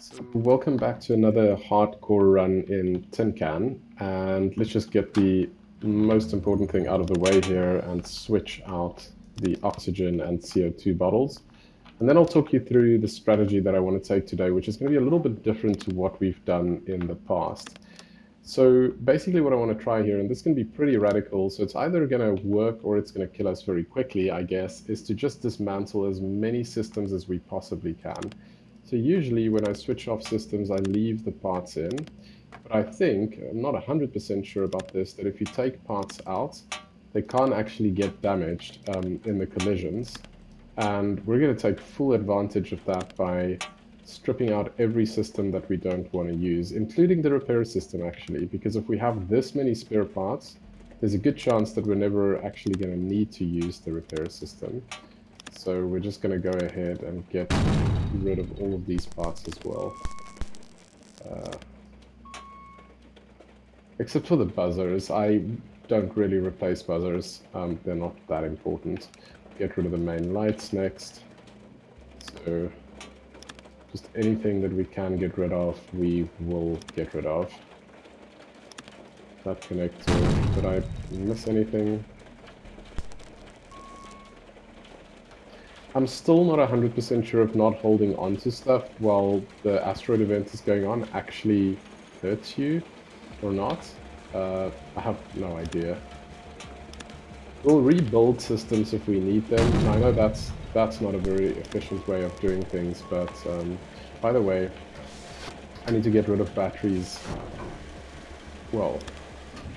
So welcome back to another hardcore run in Tin Can, and let's just get the most important thing out of the way here and switch out the oxygen and CO2 bottles. And then I'll talk you through the strategy that I want to take today, which is going to be a little bit different to what we've done in the past. So basically what I want to try here, and this can be pretty radical, so it's either going to work or it's going to kill us very quickly, I guess, is to just dismantle as many systems as we possibly can. So usually when I switch off systems, I leave the parts in, but I think, I'm not 100% sure about this, that if you take parts out, they can't actually get damaged in the collisions. And we're going to take full advantage of that by stripping out every system that we don't want to use, including the repair system actually, because if we have this many spare parts, there's a good chance that we're never actually going to need to use the repair system. So we're just going to go ahead and get rid of all of these parts as well. Except for the buzzers. I don't really replace buzzers. They're not that important. Get rid of the main lights next. So just anything that we can get rid of, we will get rid of. That connector. Did I miss anything? I'm still not 100% sure if not holding on to stuff while the asteroid event is going on actually hurts you or not. I have no idea. We'll rebuild systems if we need them. Now, I know that's not a very efficient way of doing things, but by the way, I need to get rid of batteries. Well,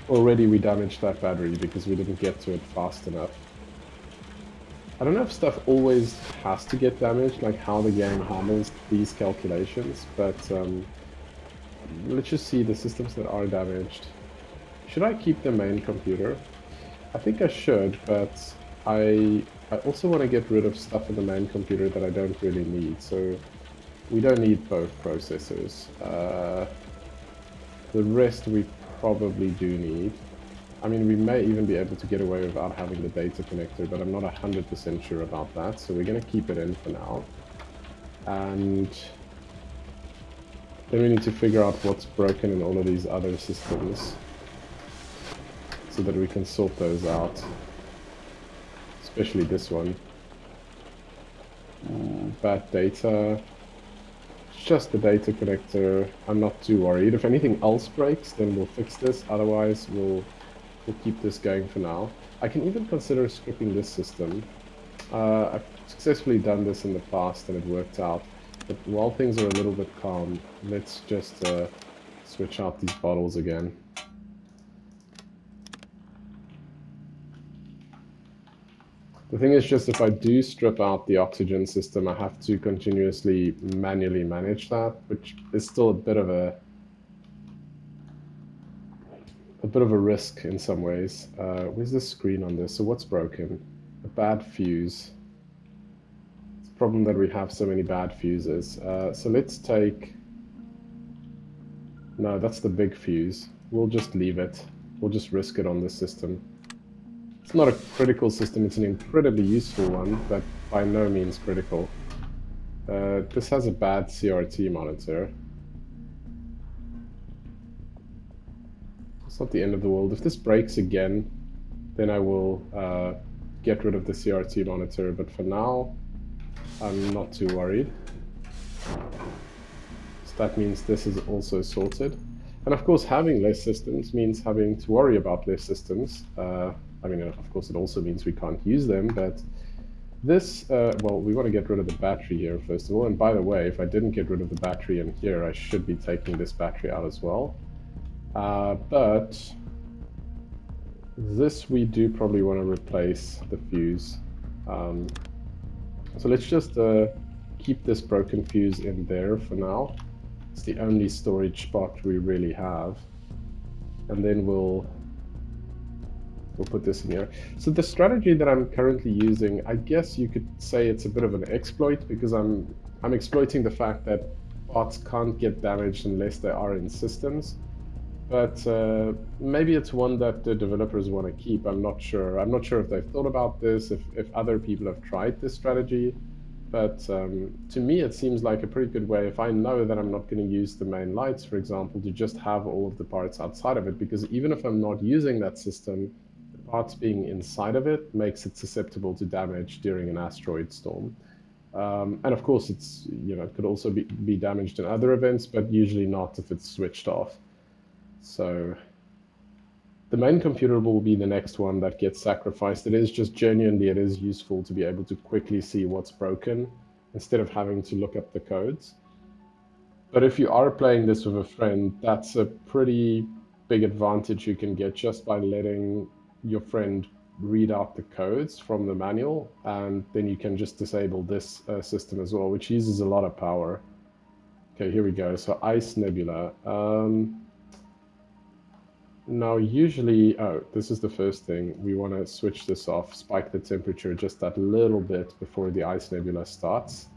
already we damaged that battery because we didn't get to it fast enough. I don't know if stuff always has to get damaged, like how the game handles these calculations, but let's just see the systems that are damaged. Should I keep the main computer? I think I should, but I also want to get rid of stuff in the main computer that I don't really need, so we don't need both processors. The rest we probably do need. I mean, we may even be able to get away without having the data connector, but I'm not 100% sure about that, so we're going to keep it in for now. And then we need to figure out what's broken in all of these other systems so that we can sort those out, especially this one. Bad data. It's just the data connector. I'm not too worried. If anything else breaks, then we'll fix this. Otherwise, we'll keep this going for now. I can even consider stripping this system. I've successfully done this in the past and it worked out. But while things are a little bit calm, let's just switch out these bottles again. The thing is just if I do strip out the oxygen system, I have to continuously manually manage that, which is still a bit of a risk in some ways. Where's the screen on this? So what's broken? A bad fuse. It's a problem that we have so many bad fuses. So let's take... No, that's the big fuse. We'll just leave it. We'll just risk it on this system. It's not a critical system, it's an incredibly useful one, but by no means critical. This has a bad CRT monitor. It's not the end of the world. If this breaks again, then I will get rid of the CRT monitor, but for now, I'm not too worried. So that means this is also sorted. And of course, having less systems means having to worry about less systems. I mean, of course, it also means we can't use them, but this, well, we want to get rid of the battery here, first of all. And by the way, if I didn't get rid of the battery in here, I should be taking this battery out as well. But this we do probably want to replace the fuse. So let's just keep this broken fuse in there for now. It's the only storage spot we really have. And then we'll put this in here. So the strategy that I'm currently using, I guess you could say it's a bit of an exploit because I'm exploiting the fact that parts can't get damaged unless they are in systems. But maybe it's one that the developers want to keep. I'm not sure. I'm not sure if they've thought about this, if other people have tried this strategy. but to me it seems like a pretty good way, if I know that I'm not going to use the main lights, for example, to just have all of the parts outside of it, because even if I'm not using that system, the parts being inside of it makes it susceptible to damage during an asteroid storm. And of course, it's, you know, it could also be damaged in other events, but usually not if it's switched off. So the main computer will be the next one that gets sacrificed. It is just genuinely, it is useful to be able to quickly see what's broken instead of having to look up the codes. But if you are playing this with a friend, that's a pretty big advantage you can get just by letting your friend read out the codes from the manual, and then you can just disable this system as well, which uses a lot of power. Okay, here we go. So Ice Nebula. Now, usually, oh, this is the first thing. We want to switch this off, spike the temperature just that little bit before the Ice Nebula starts.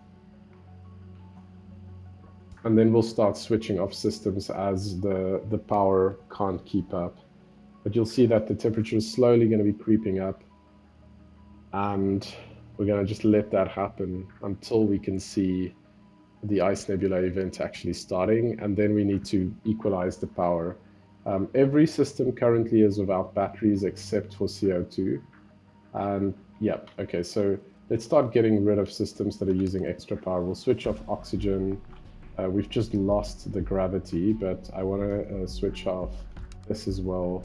And then we'll start switching off systems as the power can't keep up. But you'll see that the temperature is slowly going to be creeping up. And we're going to just let that happen until we can see the Ice Nebula event actually starting. And then we need to equalize the power. Every system currently is without batteries except for CO2. And yeah, okay, so let's start getting rid of systems that are using extra power. We'll switch off oxygen. We've just lost the gravity, but I want to switch off this as well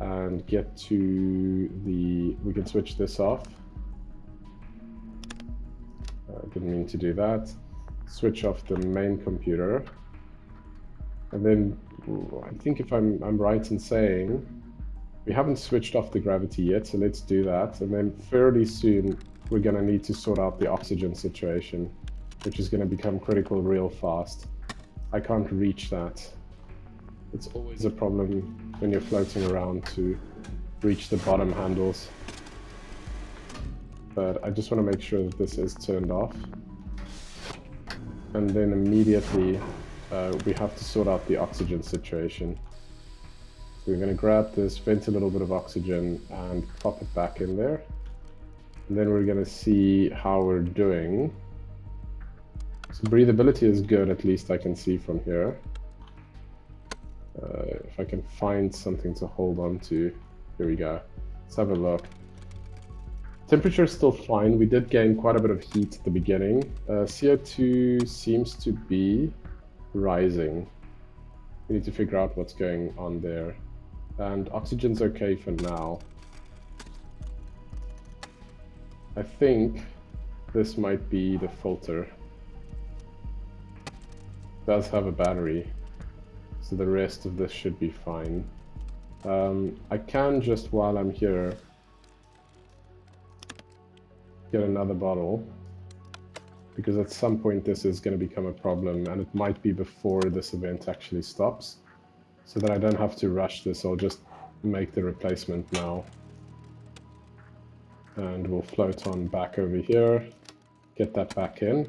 and get to the... We can switch this off. Didn't mean to do that. Switch off the main computer. And then I think if I'm right in saying we haven't switched off the gravity yet, so let's do that. And then fairly soon we're going to need to sort out the oxygen situation, which is going to become critical real fast. I can't reach that. It's always a problem when you're floating around to reach the bottom handles. But I just want to make sure that this is turned off. And then immediately we have to sort out the oxygen situation. So we're going to grab this, vent a little bit of oxygen and pop it back in there. And then we're going to see how we're doing. So breathability is good, at least I can see from here. If I can find something to hold on to. Here we go. Let's have a look. Temperature is still fine. We did gain quite a bit of heat at the beginning. CO2 seems to be rising. We need to figure out what's going on there. And oxygen's okay for now. I think this might be the filter. It does have a battery, so the rest of this should be fine. I can just, while I'm here, get another bottle, because at some point this is going to become a problem, and it might be before this event actually stops. So that I don't have to rush this, I'll just make the replacement now. And we'll float on back over here, get that back in.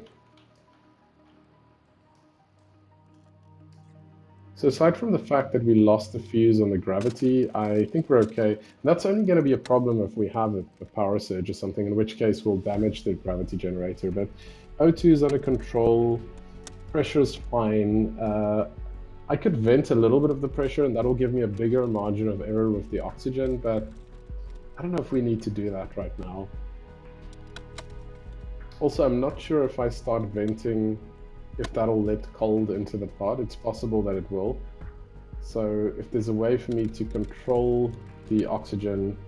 So aside from the fact that we lost the fuse on the gravity, I think we're okay. That's only going to be a problem if we have a power surge or something, in which case we'll damage the gravity generator. But O2 is under control, pressure is fine. I could vent a little bit of the pressure and that'll give me a bigger margin of error with the oxygen, but I don't know if we need to do that right now. Also, I'm not sure if I start venting, if that'll let cold into the pod. It's possible that it will. So if there's a way for me to control the oxygen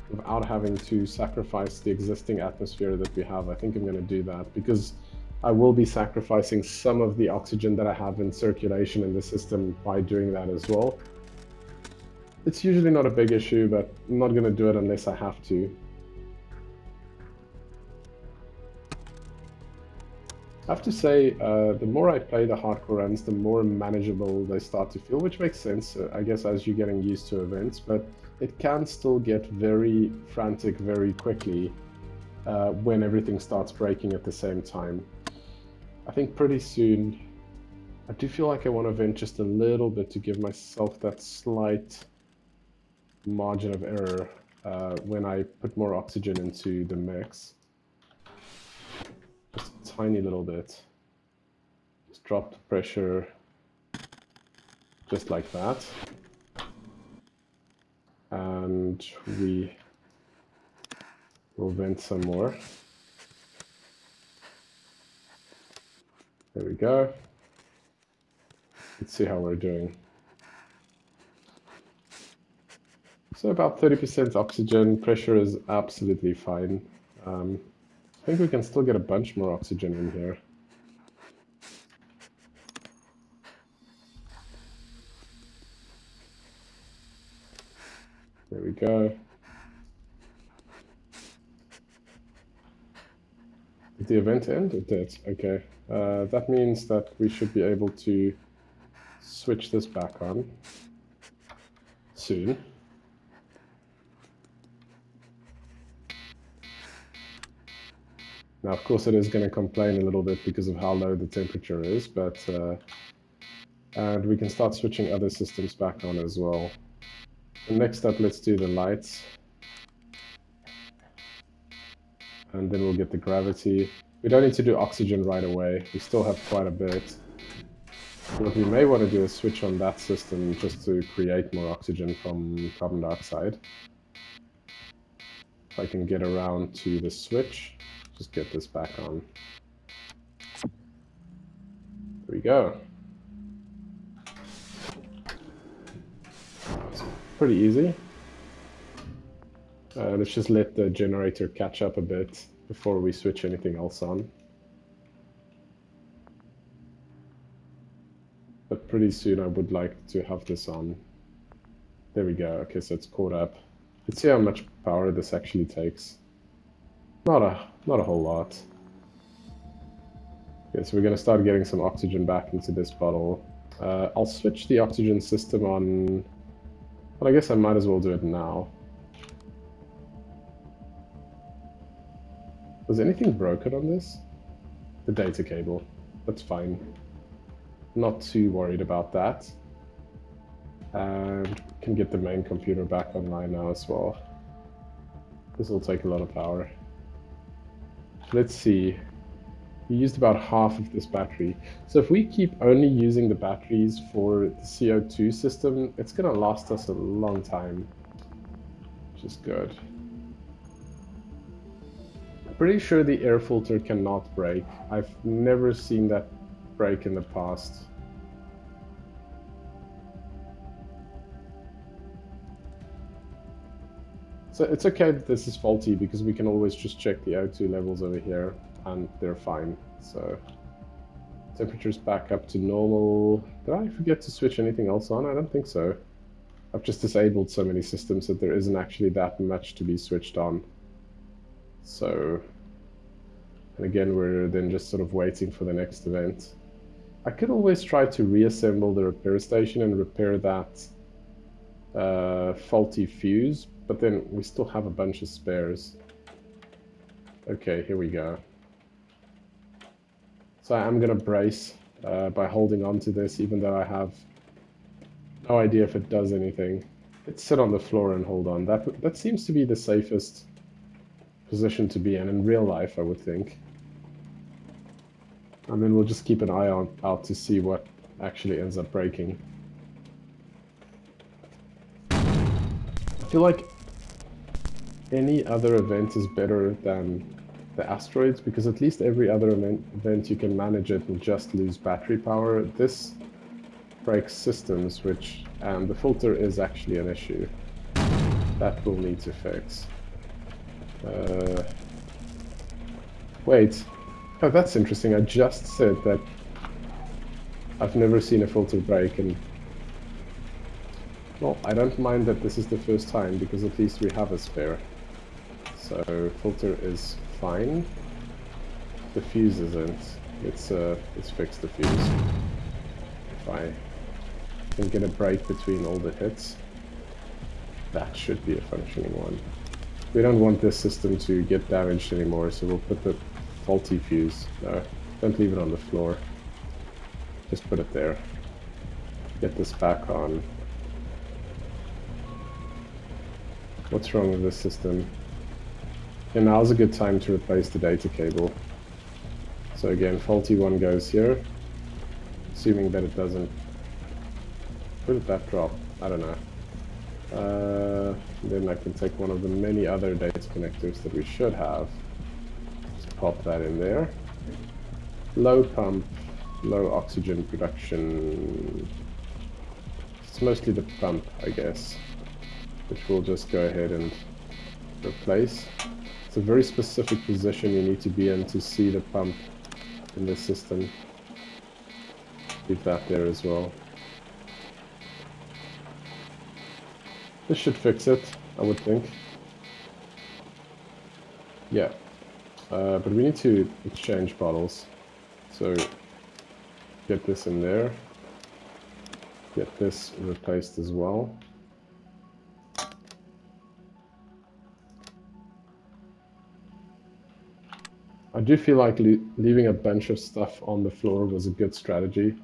without having to sacrifice the existing atmosphere that we have, I think I'm going to do that, because I will be sacrificing some of the oxygen that I have in circulation in the system by doing that as well. It's usually not a big issue, but I'm not going to do it unless I have to. I have to say, the more I play the hardcore runs, the more manageable they start to feel, which makes sense, I guess, as you're getting used to events, but it can still get very frantic very quickly when everything starts breaking at the same time. I think pretty soon, I do feel like I want to vent just a little bit to give myself that slight margin of error when I put more oxygen into the mix. Just a tiny little bit. Just drop the pressure just like that. And we will vent some more. There we go. Let's see how we're doing. So about 30% oxygen, pressure is absolutely fine. I think we can still get a bunch more oxygen in here. There we go. Did the event end? It did. Okay. That means that we should be able to switch this back on soon. Now, of course, it is going to complain a little bit because of how low the temperature is, but and we can start switching other systems back on as well. And next up, let's do the lights. And then we'll get the gravity. We don't need to do oxygen right away. We still have quite a bit. What we may want to do is switch on that system just to create more oxygen from carbon dioxide. If I can get around to the switch, just get this back on. There we go. It's pretty easy. Let's just let the generator catch up a bit before we switch anything else on. But pretty soon I would like to have this on. There we go. Okay, so it's caught up. Let's see how much power this actually takes. Not a whole lot. Okay, so we're going to start getting some oxygen back into this bottle. I'll switch the oxygen system on. Well, I guess I might as well do it now. Was anything broken on this? The data cable. That's fine. Not too worried about that. And we can get the main computer back online now as well. This will take a lot of power. Let's see. We used about half of this battery. So if we keep only using the batteries for the CO2 system, it's going to last us a long time, which is good. Pretty sure the air filter cannot break. I've never seen that break in the past. So it's okay that this is faulty because we can always just check the O2 levels over here and they're fine. So temperature's back up to normal. Did I forget to switch anything else on? I don't think so. I've just disabled so many systems that there isn't actually that much to be switched on. So, and again, we're then just sort of waiting for the next event. I could always try to reassemble the repair station and repair that faulty fuse, but then we still have a bunch of spares. Okay, here we go. So I'm gonna brace by holding on to this, even though I have no idea if it does anything. Let's sit on the floor and hold on. That seems to be the safest position to be in real life, I would think. And then we'll just keep an eye out to see what actually ends up breaking. I feel like any other event is better than the asteroids, because at least every other event you can manage it and just lose battery power. This breaks systems, and the filter is actually an issue. That we'll need to fix. Wait. Oh, that's interesting. I just said that I've never seen a filter break, and well, I don't mind that this is the first time, because at least we have a spare. So, filter is fine. The fuse isn't. Let's fix the fuse. If I can get a break between all the hits, that should be a functioning one. We don't want this system to get damaged anymore, so we'll put the faulty fuse. No, don't leave it on the floor. Just put it there. Get this back on. What's wrong with this system? And now's a good time to replace the data cable. So again, faulty one goes here, assuming that it doesn't. Where did that drop? I don't know. Then I can take one of the many other data connectors that we should have. Just pop that in there. Low pump, low oxygen production. It's mostly the pump, I guess, which we'll just go ahead and replace. It's a very specific position you need to be in to see the pump in the system. Leave that there as well. This should fix it, I would think. Yeah, but we need to exchange bottles. So get this in there. Get this replaced as well. I do feel like leaving a bunch of stuff on the floor was a good strategy.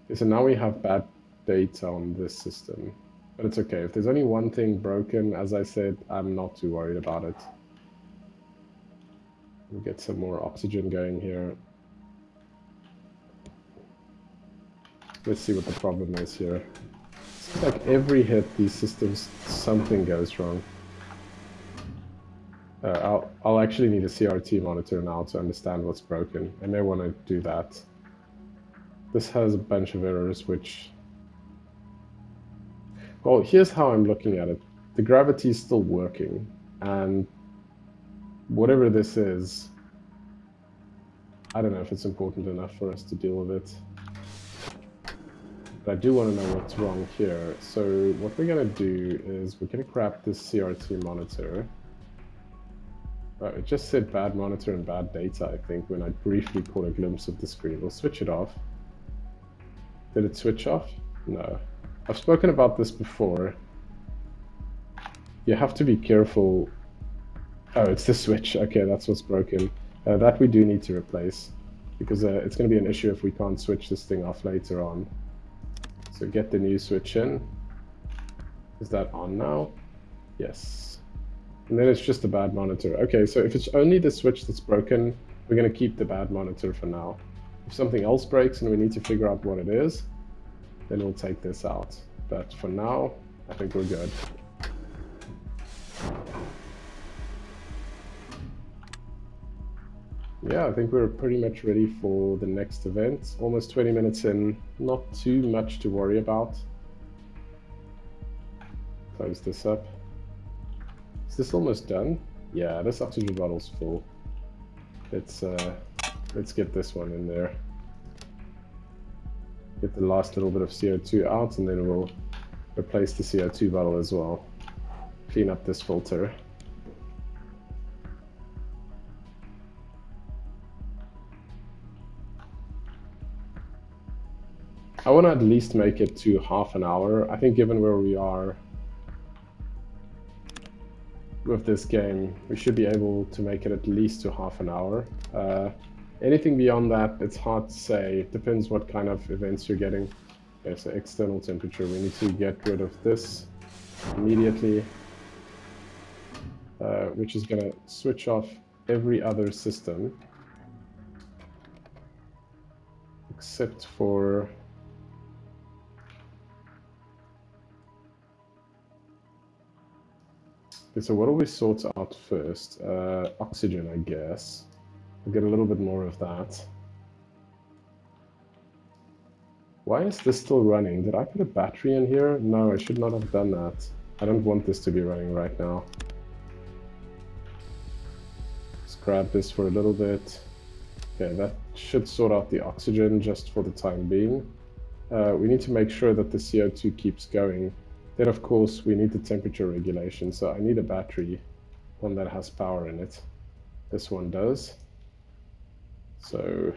Okay, so now we have bad data on this system. But it's okay. If there's only one thing broken, as I said, I'm not too worried about it. We'll get some more oxygen going here. Let's see what the problem is here. It's like every hit, these systems, something goes wrong. I'll actually need a CRT monitor now to understand what's broken. I may want to do that. This has a bunch of errors, which... Well, here's how I'm looking at it. The gravity is still working, and whatever this is, I don't know if it's important enough for us to deal with it. But I do want to know what's wrong here. So what we're going to do is we're going to grab this CRT monitor. It just said bad monitor and bad data, I think, when I briefly caught a glimpse of the screen. We'll switch it off. Did it switch off? No. I've spoken about this before. You have to be careful. Oh, it's the switch. Okay, that's what's broken. That we do need to replace, because it's going to be an issue if we can't switch this thing off later on. So get the new switch in. Is that on now? Yes. And then it's just a bad monitor. Okay, so if it's only the switch that's broken, we're going to keep the bad monitor for now. If something else breaks and we need to figure out what it is, then we'll take this out. But for now, I think we're good. Yeah, I think we're pretty much ready for the next event. Almost 20 minutes in, not too much to worry about. Close this up. Is this almost done? Yeah, this oxygen bottle's full. Let's get this one in there. Get the last little bit of CO2 out, and then we'll replace the CO2 bottle as well. Clean up this filter. I want to at least make it to half an hour. I think given where we are with this game, we should be able to make it at least to half an hour. Anything beyond that, it's hard to say. It depends what kind of events you're getting. Okay, so external temperature, we need to get rid of this immediately, which is going to switch off every other system except for okay, so what do we sort out first? Oxygen, I guess. We'll get a little bit more of that. Why is this still running? Did I put a battery in here? No, I should not have done that. I don't want this to be running right now. Let's grab this for a little bit. Okay, that should sort out the oxygen just for the time being. We need to make sure that the CO2 keeps going. Then, of course, we need the temperature regulation, so I need a battery, one that has power in it. This one does. So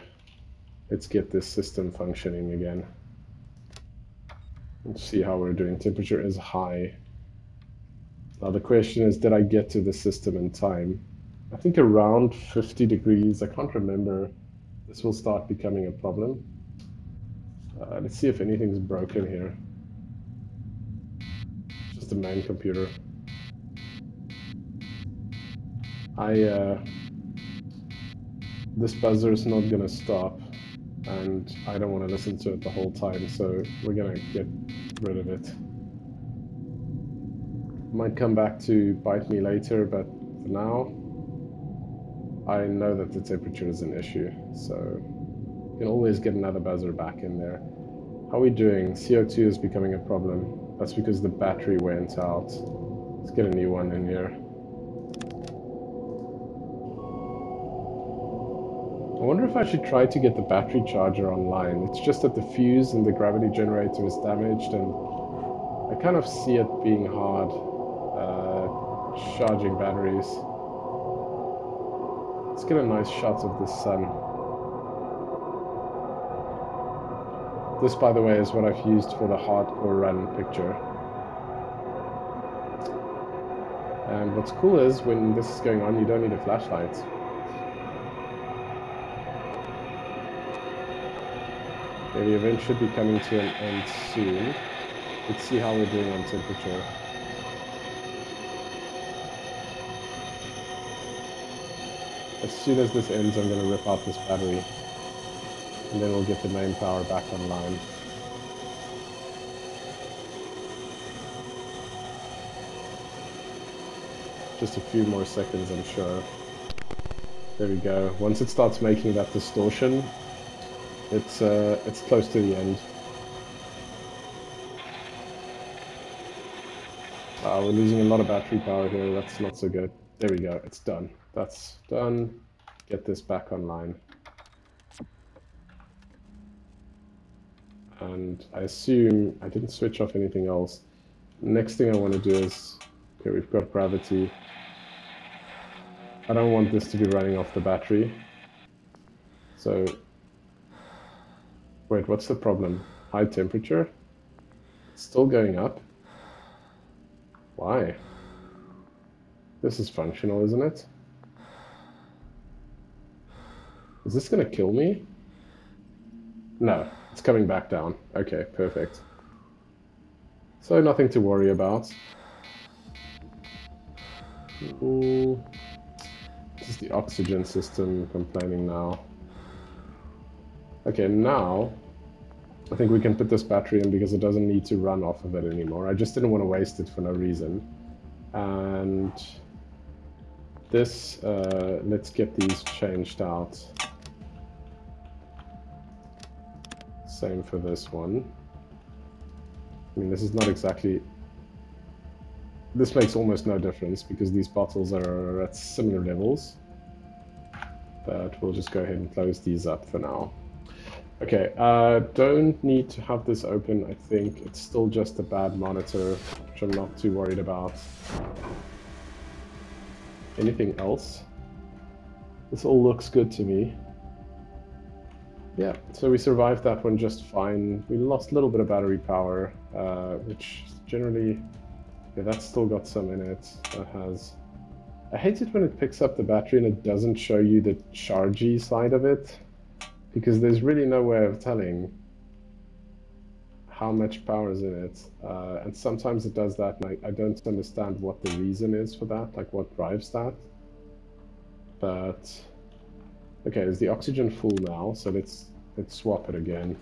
let's get this system functioning again. Let's see how we're doing. Temperature is high. Now the question is, did I get to the system in time? I think around 50 degrees. I can't remember. This will start becoming a problem. Let's see if anything's broken here. Just the main computer. This buzzer is not going to stop, and I don't want to listen to it the whole time, so we're going to get rid of it. Might come back to bite me later, but for now, I know that the temperature is an issue, so you can always get another buzzer back in there. How are we doing? CO2 is becoming a problem. That's because the battery went out. Let's get a new one in here. I wonder if I should try to get the battery charger online. It's just that the fuse and the gravity generator is damaged, and I kind of see it being hard charging batteries. Let's get a nice shot of the sun. This, by the way, is what I've used for the hardcore run picture. And what's cool is when this is going on, you don't need a flashlight. Okay, the event should be coming to an end soon. Let's see how we're doing on temperature. As soon as this ends, I'm going to rip out this battery. And then we'll get the main power back online. Just a few more seconds, I'm sure. There we go. Once it starts making that distortion, it's close to the end. We're losing a lot of battery power here. That's not so good. There we go. It's done. That's done. Get this back online. And I assume I didn't switch off anything else. Next thing I want to do is, okay, we've got gravity. I don't want this to be running off the battery. So, wait, what's the problem? High temperature? It's still going up? Why? This is functional, isn't it? Is this gonna kill me? No, it's coming back down. Okay, perfect. So nothing to worry about. This is the oxygen system complaining now. Okay, now I think we can put this battery in because it doesn't need to run off of it anymore. I just didn't want to waste it for no reason. And this, let's get these changed out. Same for this one. I mean, this is not exactly... This makes almost no difference because these bottles are at similar levels. But we'll just go ahead and close these up for now. Okay, don't need to have this open, I think. It's still just a bad monitor, which I'm not too worried about. Anything else? This all looks good to me. Yeah, so we survived that one just fine. We lost a little bit of battery power, which generally, yeah, that's still got some in it. That has... I hate it when it picks up the battery and it doesn't show you the chargy side of it, because there's really no way of telling how much power is in it. And sometimes it does that, and I don't understand what the reason is for that, like what drives that. But okay, is the oxygen full now? So let's swap it again.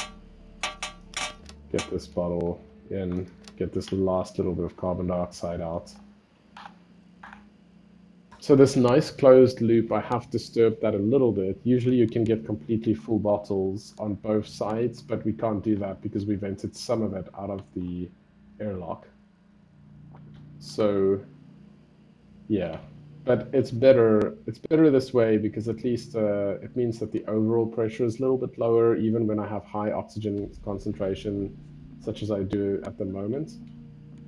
Get this bottle in, get this last little bit of carbon dioxide out. So this nice closed loop, I have disturbed that a little bit. Usually you can get completely full bottles on both sides, but we can't do that because we vented some of it out of the airlock. So yeah, but it's better this way because at least it means that the overall pressure is a little bit lower even when I have high oxygen concentration, such as I do at the moment.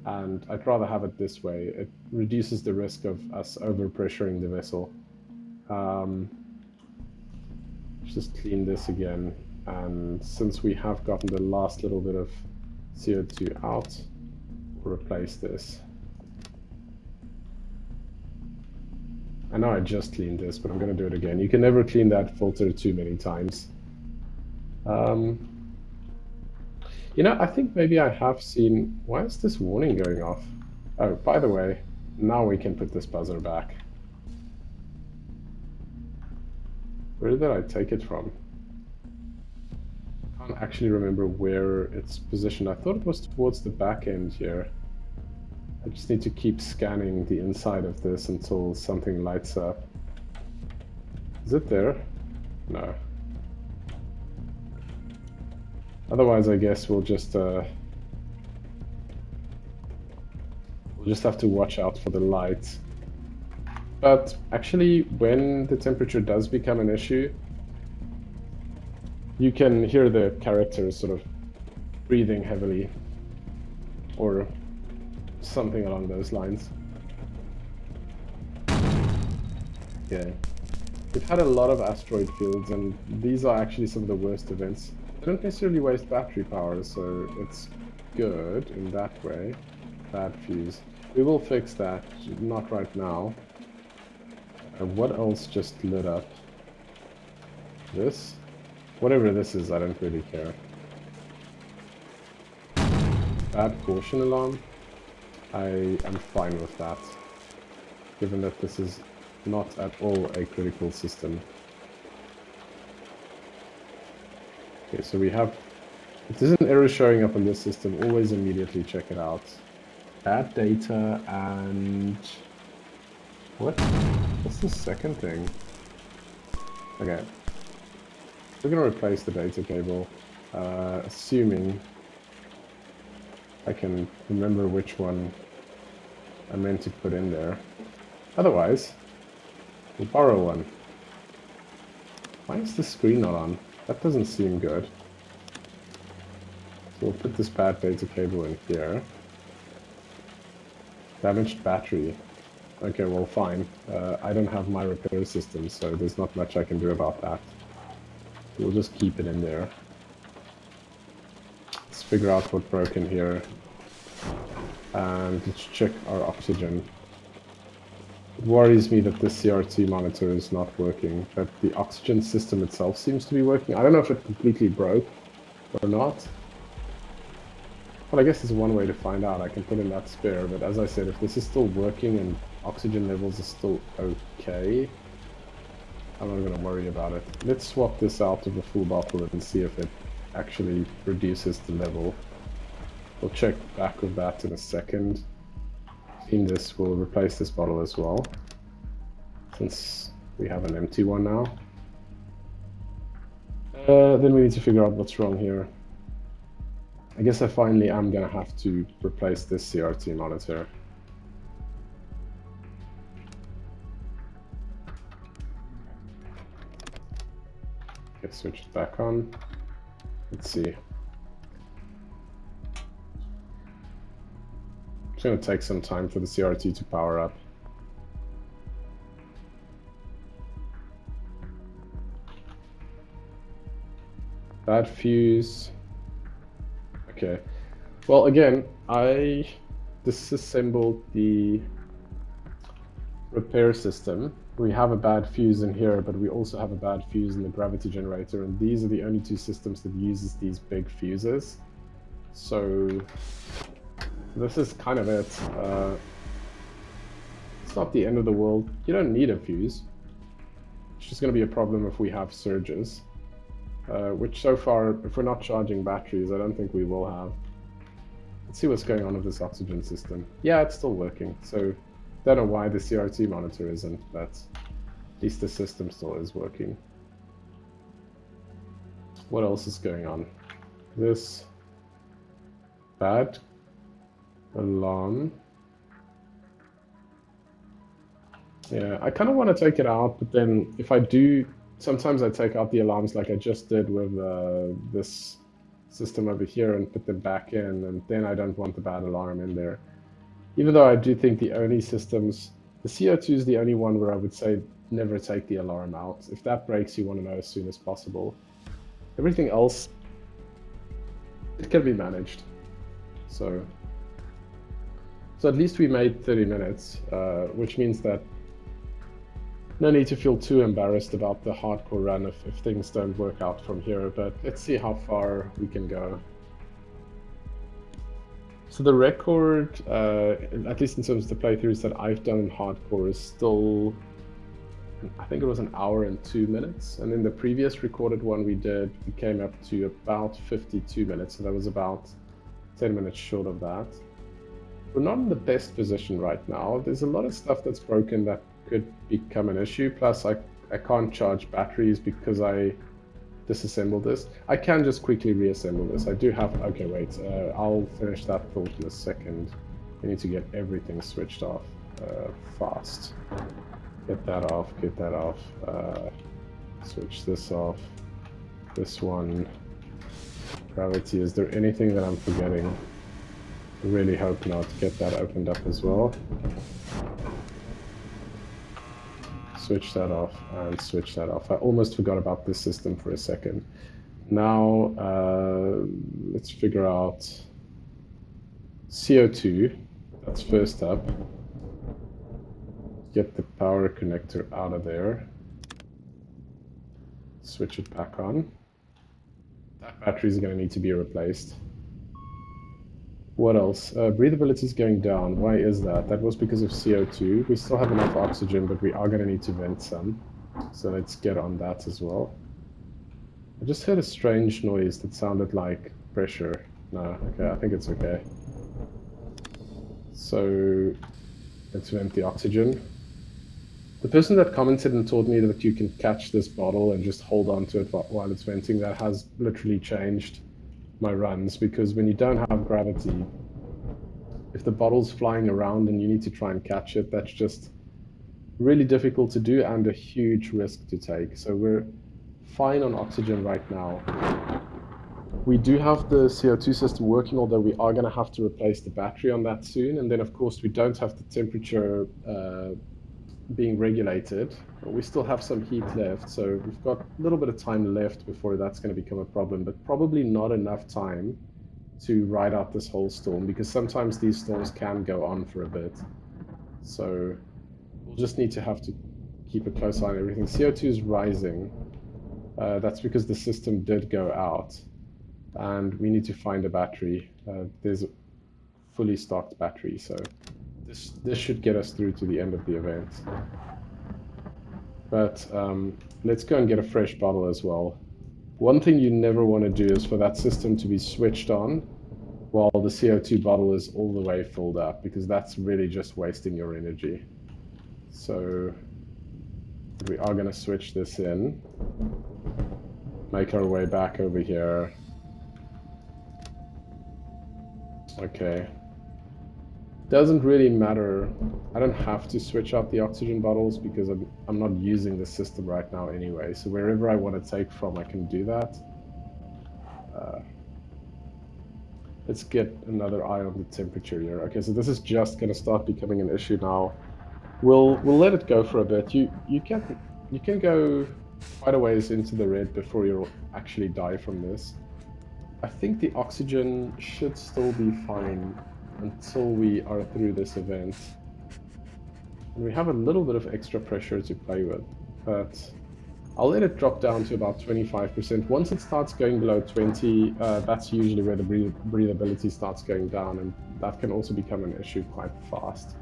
And I'd rather have it this way. It reduces the risk of us overpressuring the vessel. Just clean this again. And since we have gotten the last little bit of CO2 out, we'll replace this. I know I just cleaned this, but I'm going to do it again. You can never clean that filter too many times. You know, I think maybe I have seen... Why is this warning going off? Oh, by the way, now we can put this buzzer back. Where did I take it from? I can't actually remember where it's positioned. I thought it was towards the back end here. I just need to keep scanning the inside of this until something lights up. Is it there? No. Otherwise, I guess we'll just have to watch out for the light. But actually, when the temperature does become an issue, you can hear the characters sort of breathing heavily, or something along those lines. Yeah. We've had a lot of asteroid fields, and these are actually some of the worst events. They don't necessarily waste battery power, so it's good in that way. Bad fuse. We will fix that, not right now. What else just lit up? This? Whatever this is, I don't really care. Bad caution alarm? I am fine with that, given that this is not at all a critical system. Okay, so we have... If there's an error showing up on this system, always immediately check it out. Bad data and... What? What's the second thing? Okay. We're going to replace the data cable, assuming I can remember which one I meant to put in there. Otherwise, we'll borrow one. Why is the screen not on? That doesn't seem good. So we'll put this bad data cable in here. Damaged battery. Okay, well, fine. I don't have my repair system, so there's not much I can do about that. We'll just keep it in there. Let's figure out what broke in here. And let's check our oxygen. It worries me that the CRT monitor is not working, but the oxygen system itself seems to be working. I don't know if it completely broke or not. Well, I guess there's one way to find out. I can put in that spare, but as I said, if this is still working and oxygen levels are still okay, I'm not going to worry about it. Let's swap this out of the full bottle and see if it actually reduces the level. We'll check back with that in a second. In this, we'll replace this bottle as well, since we have an empty one now. Then we need to figure out what's wrong here. I guess I finally am going to have to replace this CRT monitor. Okay, switch it back on. Let's see. It's going to take some time for the CRT to power up. Bad fuse. Okay. Well, again, I disassembled the repair system. We have a bad fuse in here, but we also have a bad fuse in the gravity generator, and these are the only two systems that uses these big fuses. So this is kind of it. It's not the end of the world. You don't need a fuse. It's just going to be a problem if we have surges. Which so far, if we're not charging batteries, I don't think we will have. Let's see what's going on with this oxygen system. Yeah, it's still working. So, don't know why the CRT monitor isn't, but at least the system still is working. What else is going on? This bad alarm. Yeah, I kind of want to take it out, but then if I do, sometimes I take out the alarms like I just did with this system over here and put them back in, and then I don't want the bad alarm in there. Even though I do think the only systems, the CO2 is the only one where I would say never take the alarm out. If that breaks, you want to know as soon as possible. Everything else, it can be managed. So at least we made 30 minutes, which means that no need to feel too embarrassed about the hardcore run if things don't work out from here, but let's see how far we can go. So the record, at least in terms of the playthroughs that I've done in hardcore, is still I think it was an hour and 2 minutes. And in the previous recorded one we did, we came up to about 52 minutes. So that was about 10 minutes short of that. We're not in the best position right now. There's a lot of stuff that's broken that could become an issue. Plus, I can't charge batteries because I disassembled this. I can just quickly reassemble this. I do have... Okay, wait. I'll finish that thought in a second. I need to get everything switched off fast. Get that off, get that off. Switch this off. This one. Gravity. Is there anything that I'm forgetting? I really hope not. Get that opened up as well. Switch that off and switch that off. I almost forgot about this system for a second. Now, let's figure out CO2. That's first up. Get the power connector out of there. Switch it back on. That battery is going to need to be replaced. What else? Breathability is going down. Why is that? That was because of CO2. We still have enough oxygen, but we are going to need to vent some. So let's get on that as well. I just heard a strange noise that sounded like pressure. No, okay, I think it's okay. So let's vent the oxygen. The person that commented and told me that you can catch this bottle and just hold on to it while it's venting, that has literally changed my runs, because when you don't have gravity, if the bottle's flying around and you need to try and catch it, that's just really difficult to do and a huge risk to take. So we're fine on oxygen right now. We do have the CO2 system working, although we are going to have to replace the battery on that soon. And then of course we don't have the temperature being regulated, but we still have some heat left, so we've got a little bit of time left before that's going to become a problem, but probably not enough time to ride out this whole storm, because sometimes these storms can go on for a bit. So we'll just need to have to keep a close eye on everything. CO2 is rising. That's because the system did go out, and we need to find a battery. There's a fully stocked battery, so this should get us through to the end of the event. But let's go and get a fresh bottle as well. One thing you never want to do is for that system to be switched on while the CO2 bottle is all the way filled up, because that's really just wasting your energy. So we are going to switch this in, make our way back over here. Okay. Doesn't really matter. I don't have to switch out the oxygen bottles because I'm not using the system right now anyway. So wherever I want to take from, I can do that. Let's get another eye on the temperature here. Okay, so this is just going to start becoming an issue now. We'll let it go for a bit. You can go quite a ways into the red before you'll actually die from this. I think the oxygen should still be fine until we are through this event. And we have a little bit of extra pressure to play with, but I'll let it drop down to about 25%. Once it starts going below 20, that's usually where the breathability starts going down, and that can also become an issue quite fast.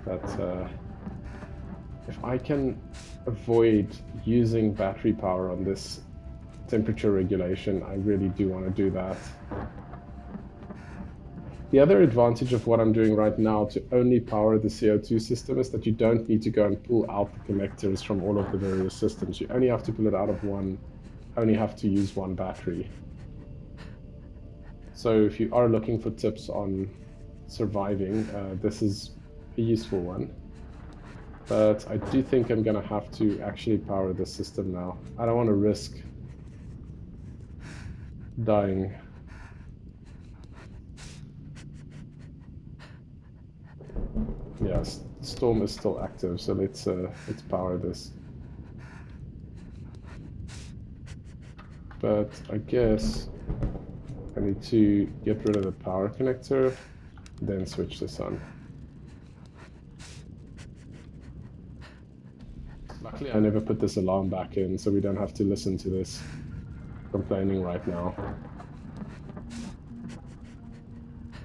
But if I can avoid using battery power on this temperature regulation, I really do want to do that. The other advantage of what I'm doing right now to only power the CO2 system is that you don't need to go and pull out the connectors from all of the various systems. You only have to pull it out of one, only have to use one battery. So if you are looking for tips on surviving, this is a useful one. But I do think I'm going to have to actually power the system now. I don't want to risk dying. Yes, storm is still active, so let's power this. But I guess I need to get rid of the power connector, then switch this on. Luckily I never put this alarm back in, so we don't have to listen to this complaining right now.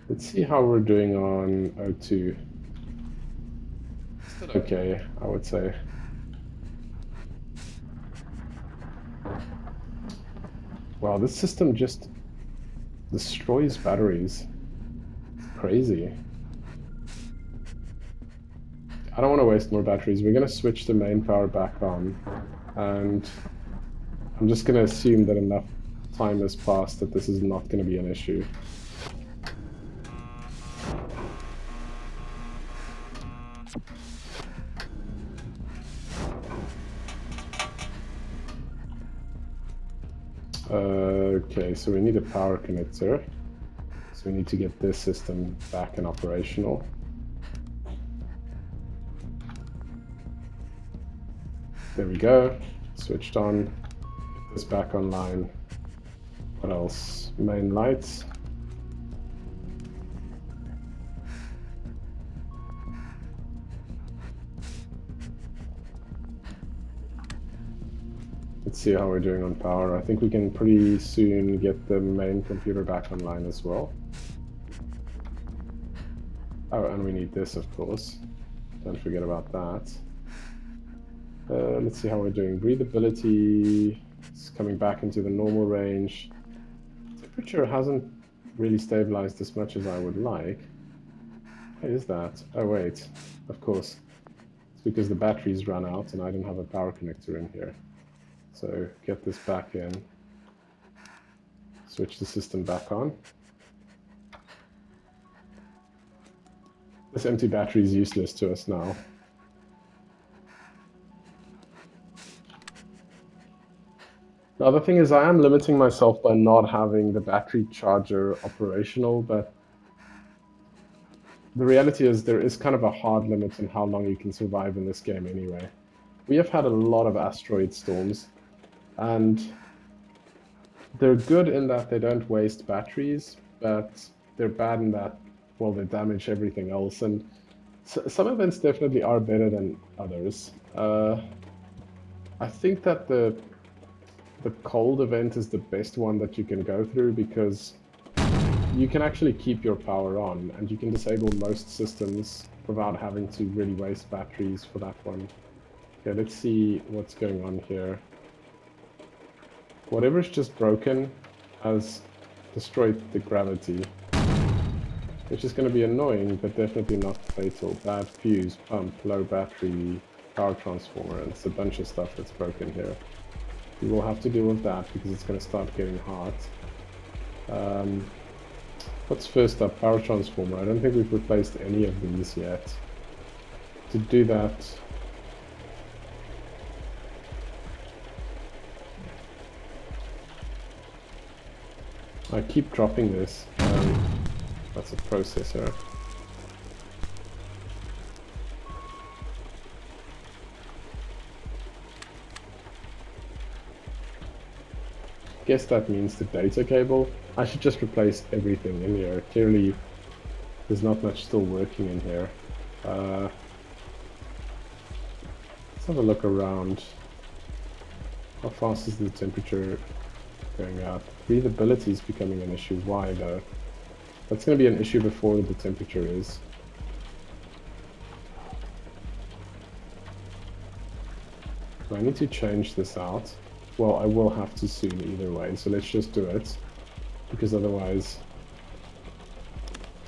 Let's see how we're doing on O2. Still okay, I would say. Wow, this system just destroys batteries. Crazy. I don't want to waste more batteries. We're going to switch the main power back on, and I'm just going to assume that enough time has passed that this is not going to be an issue. Okay, so we need a power connector. So we need to get this system back and operational. There we go. Switched on. Get this back online. What else? Main lights. Let's see how we're doing on power. I think we can pretty soon get the main computer back online as well. Oh, and we need this, of course. Don't forget about that. Let's see how we're doing. Breathability is coming back into the normal range. Temperature hasn't really stabilized as much as I would like. Why is that? Oh, wait. Of course. It's because the batteries ran out and I don't have a power connector in here. So get this back in. Switch the system back on. This empty battery is useless to us now. The other thing is I am limiting myself by not having the battery charger operational, but the reality is there is kind of a hard limit on how long you can survive in this game anyway. We have had a lot of asteroid storms, and they're good in that they don't waste batteries, but they're bad in that, well, they damage everything else, and some events definitely are better than others. I think that the cold event is the best one that you can go through because you can actually keep your power on and you can disable most systems without having to really waste batteries for that one. Okay, let's see what's going on here. Whatever's just broken has destroyed the gravity, which is going to be annoying, but definitely not fatal. Bad fuse, pump, low battery, power transformer, and it's a bunch of stuff that's broken here. We will have to deal with that because it's going to start getting hot. What's first up? Power transformer. I don't think we've replaced any of these yet. To do that, I keep dropping this. That's a processor. Guess that means the data cable. I should just replace everything in here. Clearly, there's not much still working in here. Let's have a look around. How fast is the temperature going up? Breathability is becoming an issue. Why though? That's going to be an issue before the temperature is. So I need to change this out. Well, I will have to soon either way, so let's just do it. Because otherwise,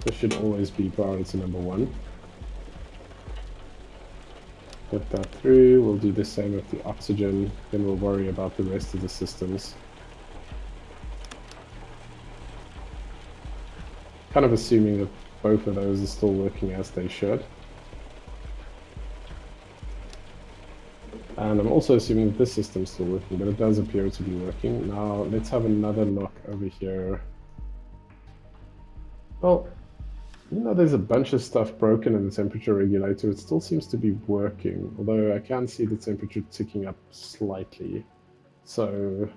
this should always be priority number one. Put that through, we'll do the same with the oxygen, then we'll worry about the rest of the systems. Kind of assuming that both of those are still working as they should. And I'm also assuming that this system's still working, but it does appear to be working. Now, let's have another look over here. Well, you know, there's a bunch of stuff broken in the temperature regulator. It still seems to be working, although I can see the temperature ticking up slightly. So,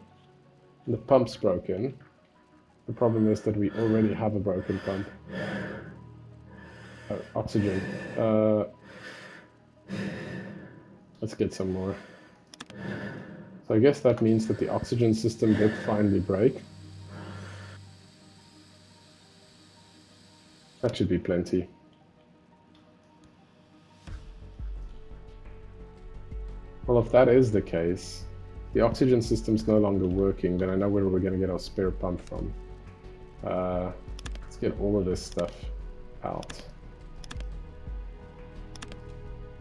the pump's broken. The problem is that we already have a broken pump. Oh, oxygen. Let's get some more. So I guess that means that the oxygen system did finally break. That should be plenty. Well, if that is the case, the oxygen system's no longer working, then I know where we're going to get our spare pump from. Let's get all of this stuff out.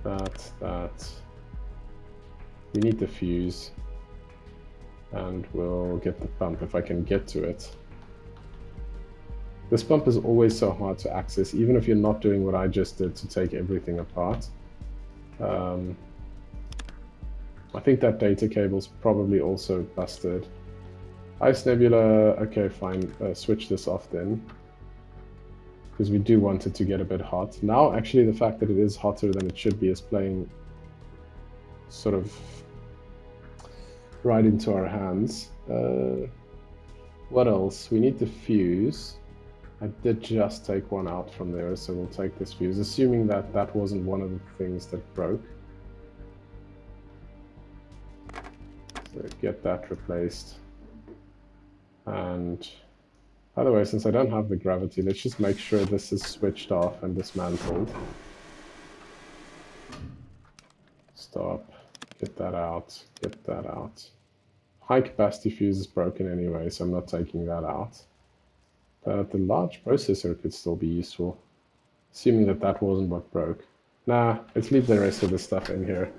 That. We need the fuse. And we'll get the pump if I can get to it. This pump is always so hard to access, even if you're not doing what I just did to take everything apart. I think that data cable's probably also busted. Ice Nebula, okay, fine, switch this off then. Because we do want it to get a bit hot. Now, actually, the fact that it is hotter than it should be is playing sort of right into our hands. What else? We need the fuse. I did just take one out from there, so we'll take this fuse, assuming that that wasn't one of the things that broke. So get that replaced. And by the way, since I don't have the gravity, let's just make sure this is switched off and dismantled. Stop. Get that out. Get that out. High capacity fuse is broken anyway, so I'm not taking that out. But the large processor could still be useful, assuming that that wasn't what broke. Nah, let's leave the rest of the stuff in here.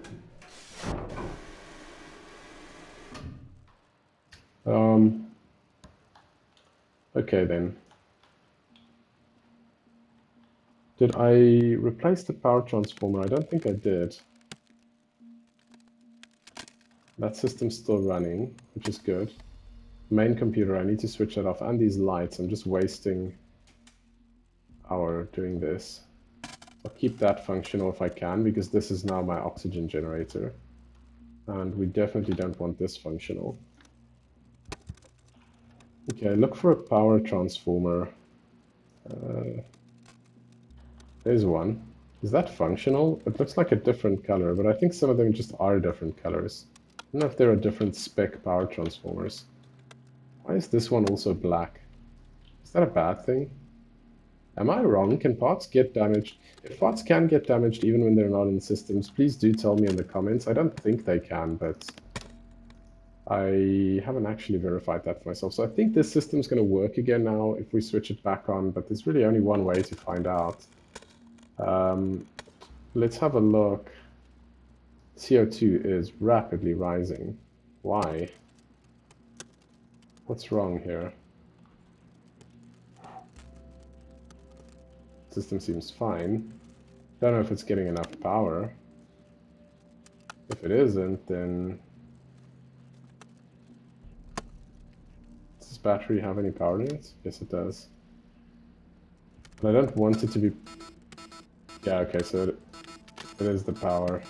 Okay then. Did I replace the power transformer? I don't think I did. That system's still running, which is good. Main computer, I need to switch that off. And these lights, I'm just wasting hour doing this. I'll keep that functional if I can, because this is now my oxygen generator. And we definitely don't want this functional. Okay, look for a power transformer. There's one. Is that functional? It looks like a different color, but I think some of them just are different colors. I don't know if there are different spec power transformers. Why is this one also black? Is that a bad thing? Am I wrong? Can parts get damaged? If parts can get damaged even when they're not in systems, please do tell me in the comments. I don't think they can, but I haven't actually verified that for myself. So I think this system's going to work again now if we switch it back on, but there's really only one way to find out. Let's have a look. CO2 is rapidly rising. Why? What's wrong here? System seems fine. Don't know if it's getting enough power. If it isn't, then does this battery have any power in it? Yes, it does. But I don't want it to be... Yeah, okay, so it is the power.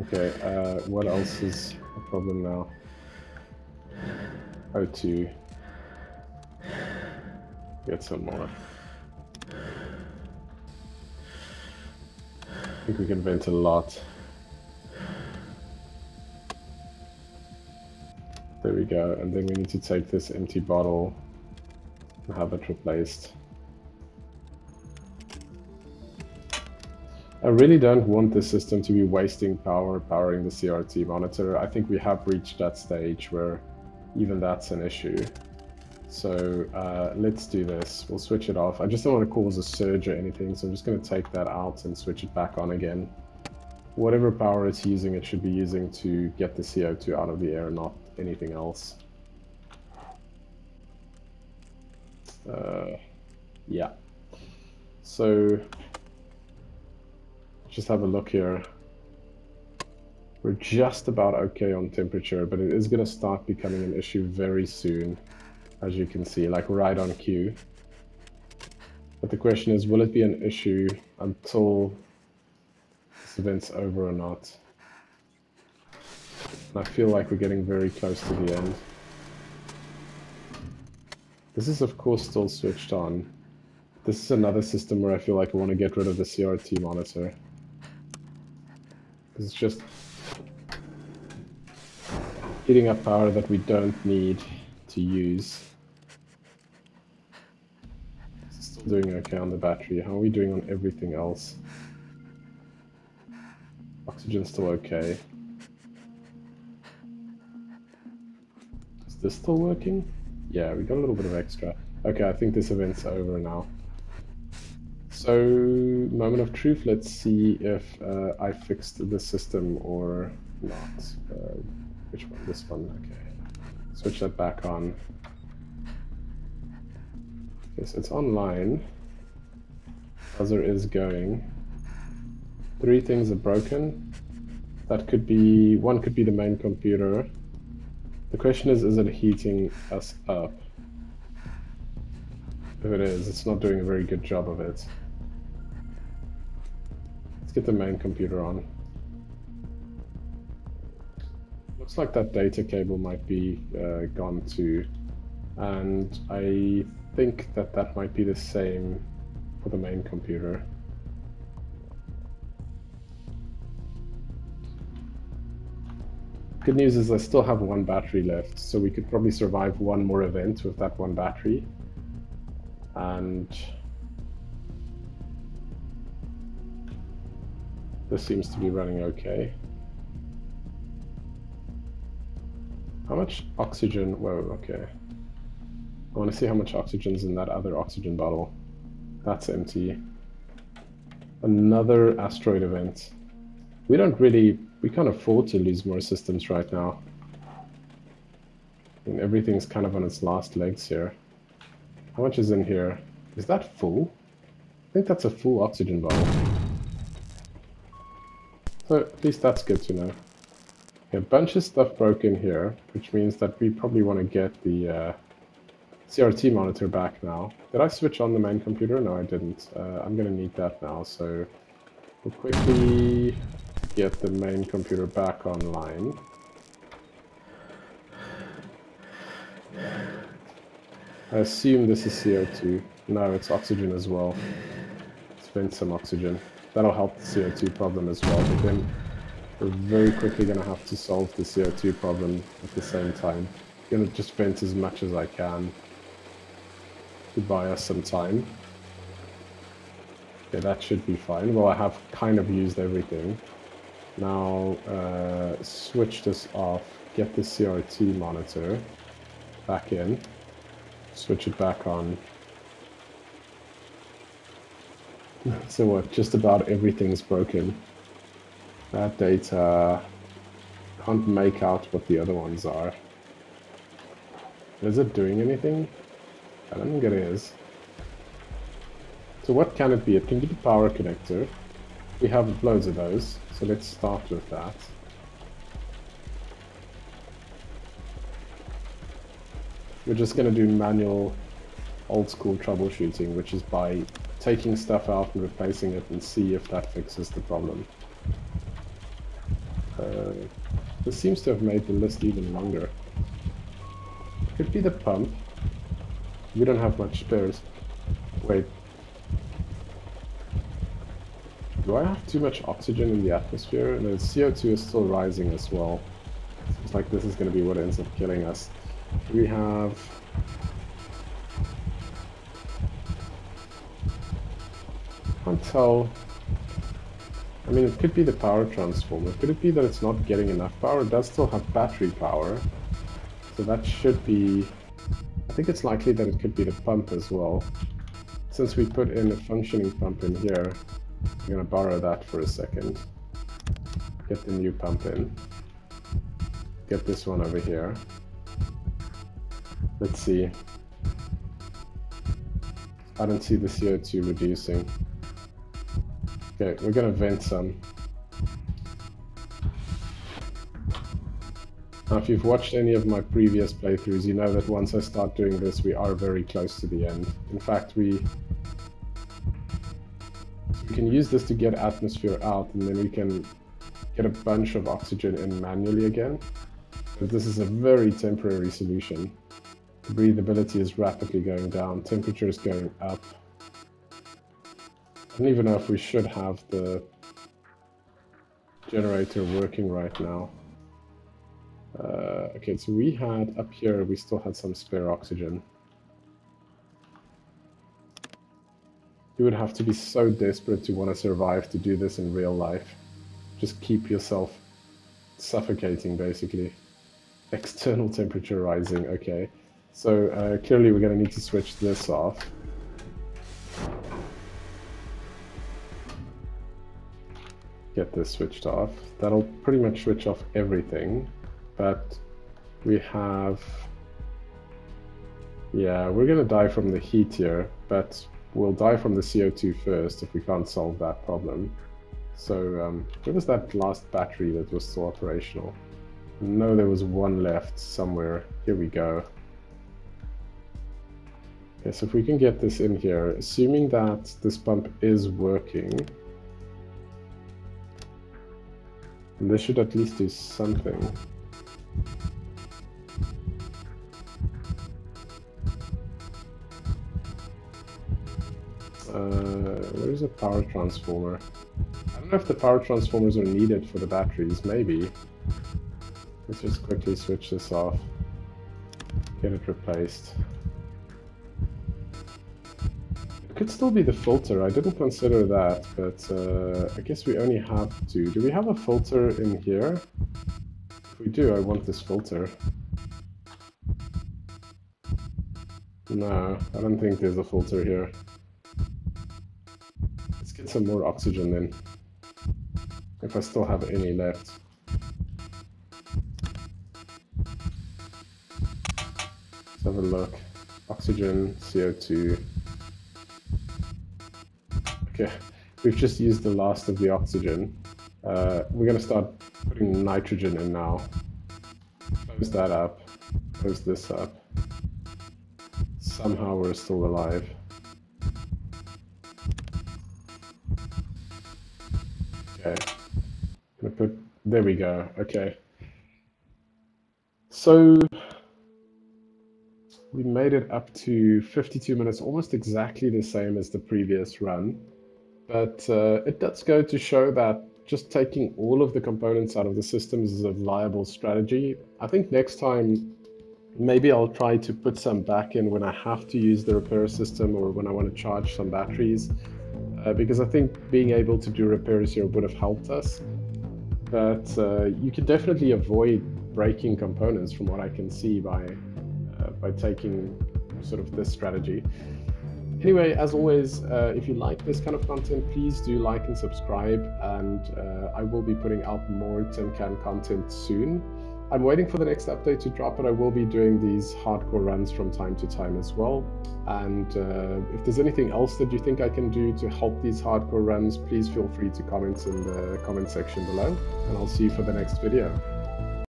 Okay, what else is a problem now? O2. Get some more. I think we can vent a lot. There we go, and then we need to take this empty bottle and have it replaced. I really don't want this system to be wasting power powering the CRT monitor. I think we have reached that stage where even that's an issue. So let's do this. We'll switch it off. I just don't want to cause a surge or anything, so I'm just going to take that out and switch it back on again. Whatever power it's using, it should be using to get the CO2 out of the air, not anything else. Yeah. So just have a look here. We're just about okay on temperature, but it is going to start becoming an issue very soon, as you can see, like right on cue. But the question is, will it be an issue until this event's over or not? And I feel like we're getting very close to the end. This is of course still switched on. This is another system where I feel like I want to get rid of the CRT monitor. It's just... Heating up power that we don't need to use. Still doing okay on the battery. How are we doing on everything else? Oxygen's still okay. Is this still working? Yeah, we got a little bit of extra. Okay, I think this event's over now. So, moment of truth, let's see if I fixed the system or not. Which one? This one, okay. Switch that back on. Okay, so it's online. Buzzer is going. 3 things are broken. That could be, one could be the main computer. The question is it heating us up? If it is, it's not doing a very good job of it. Let's get the main computer on. Looks like that data cable might be gone too. And I think that that might be the same for the main computer. Good news is I still have 1 battery left, so we could probably survive 1 more event with that 1 battery. And this seems to be running okay. How much oxygen? Whoa, okay. I want to see how much oxygen's in that other oxygen bottle. That's empty. Another asteroid event. We can't afford to lose more systems right now. And everything's kind of on its last legs here. How much is in here? Is that full? I think that's a full oxygen bottle. So at least that's good to know. Okay, a bunch of stuff broken here, which means that we probably want to get the CRT monitor back now. Did I switch on the main computer? No, I didn't. I'm going to need that now, so we'll quickly get the main computer back online. I assume this is CO2. No, it's oxygen as well. Let's vent some oxygen. That'll help the CO2 problem as well, but then we're very quickly going to have to solve the CO2 problem at the same time. I'm going to just vent as much as I can to buy us some time. Okay, that should be fine. Well, I have kind of used everything. Now, switch this off, get the CRT monitor back in, switch it back on. So what, just about everything's broken. That data, can't make out what the other ones are. Is it doing anything? I don't think it is. So what can it be? It can be the power connector. We have loads of those, so let's start with that. We're just going to do manual, old-school troubleshooting, which is by taking stuff out and replacing it and see if that fixes the problem. This seems to have made the list even longer. Could be the pump. We don't have much spares. Wait. Do I have too much oxygen in the atmosphere? No, CO2 is still rising as well. Seems like this is going to be what ends up killing us. We have... can't tell. I mean, it could be the power transformer. Could it be that it's not getting enough power? It does still have battery power. So that should be... I think it's likely that it could be the pump as well. Since we put in a functioning pump in here, I'm going to borrow that for a second. Get the new pump in. Get this one over here. Let's see. I don't see the CO2 reducing. Okay, we're going to vent some. Now, if you've watched any of my previous playthroughs, you know that once I start doing this, we are very close to the end. In fact, we can use this to get atmosphere out, and then we can get a bunch of oxygen in manually again. But this is a very temporary solution. The breathability is rapidly going down, temperature is going up. I don't even know if we should have the generator working right now. Okay, so we had up here, we still had some spare oxygen. You would have to be so desperate to want to survive to do this in real life. Just keep yourself suffocating, basically. External temperature rising, okay. So clearly we're going to need to switch this off. Get this switched off. That'll pretty much switch off everything, but we have... Yeah, we're going to die from the heat here, but we'll die from the CO2 first if we can't solve that problem. So where was that last battery that was still operational? No, there was one left somewhere. Here we go. Okay, so if we can get this in here, assuming that this pump is working, and this should at least do something. Where's the power transformer? I don't know if the power transformers are needed for the batteries, maybe. Let's just quickly switch this off, get it replaced. It could still be the filter, I didn't consider that, but I guess we only have two. Do we have a filter in here? If we do, I want this filter. No, I don't think there's a filter here. Let's get some more oxygen then, if I still have any left. Let's have a look. Oxygen, CO2. Okay, we've just used the last of the oxygen. We're going to start putting nitrogen in now. Close that up. Close this up. Somehow we're still alive. Okay. Gonna put... There we go. Okay. So we made it up to 52 minutes, almost exactly the same as the previous run. But it does go to show that just taking all of the components out of the systems is a viable strategy. I think next time, maybe I'll try to put some back in when I have to use the repair system or when I want to charge some batteries. Because I think being able to do repairs here would have helped us. But you can definitely avoid breaking components from what I can see by taking sort of this strategy. Anyway, as always, if you like this kind of content, please do like and subscribe, and I will be putting out more tin can content soon. I'm waiting for the next update to drop, but I will be doing these hardcore runs from time to time as well. And if there's anything else that you think I can do to help these hardcore runs, please feel free to comment in the comment section below, and I'll see you for the next video.